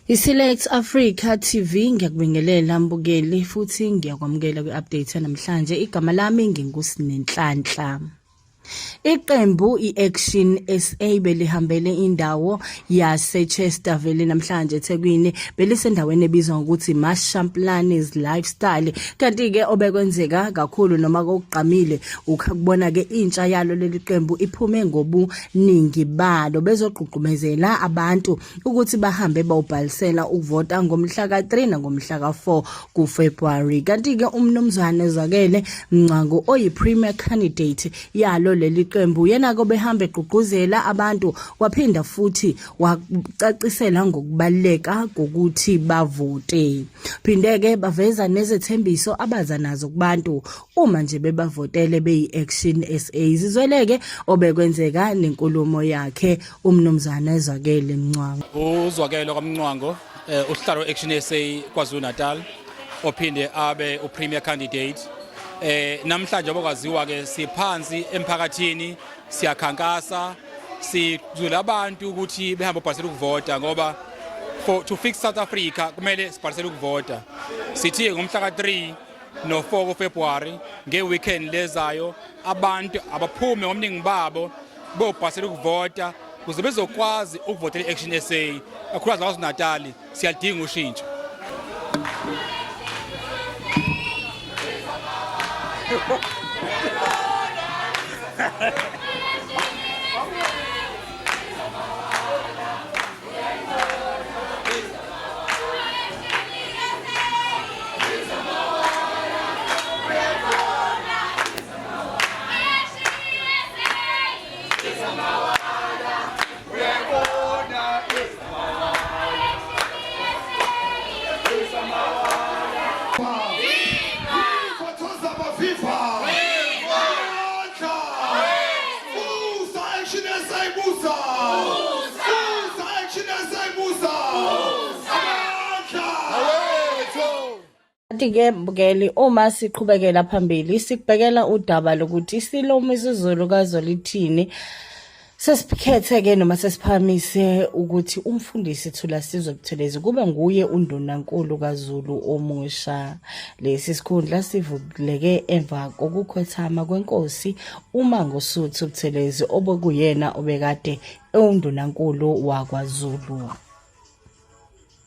ISelect Africa TV ngiyakubingelela mbukeli futhi ngiyakwamukela kwi-update namhlanje. Igama lami nginguSinenhlanhla. Iqembu i-ActionSA belihambele indawo yaseChesterville namhlanje eThekwini, belisendaweni ebizwa ngokuthi Mashamplanis Lifestyle. Kanti-ke obekwenzeka kakhulu noma kokugqamile ukubona ke intsha yalo leli qembu iphume ngobuningi balo bezogqugqumezela abantu ukuthi bahambe bawubhalisela ukuvota ngomhla ka-3 nangomhla ka-4 kuFebruary. Kanti-ke umnumzane Zwakele Mcwango oyi-premier candidate yalo leli qembu yena ko behamba egqugquzela abantu, waphinda futhi wacacisela ngokubaleka kokuthi bavote. Phindeke baveza nezethembiso abaza nazo kubantu uma nje bebavotele beyi-ActionSA. Zizweleke obekwenzeka nenkulumo yakhe umnumzane Zwakele Mcwango. uZwakele kaMcwango uhlalo we-ActionSA KwaZulu Natal ophinde abe upremier candidate. Namhlanje abokwaziwa ke siphansi emphakathini siyakhankasa sizula abantu ukuthi behambe ubhalisela ukuvota ngoba to fix South Africa kumele sibhalisele ukuvota. Sithi ngomhla ka-3 no-4 kuFebruary ngeweekend lezayo abantu abaphume ngomningi babo bobhalisela ukuvota ukuze bezokwazi ukuvotela i-ActionSA. Kakhulukazi KwaZulu Natal siyadinga ushintsho. Kanti-ke mbukeli, uma siqhubekela phambili sikubhekela udaba lokuthi isilomo isizulu kazolithini sesikhethe-ke noma sesiphamise ukuthi umfundisi Thulasizwe Buthelezi kube nguye uNdunankulu kaZulu omusha. Lesi sikhundla sivuleke emva kokukhwethama kwenkosi uMangosuthu Buthelezi obekuyena obekade uNdunankulu wakwaZulu.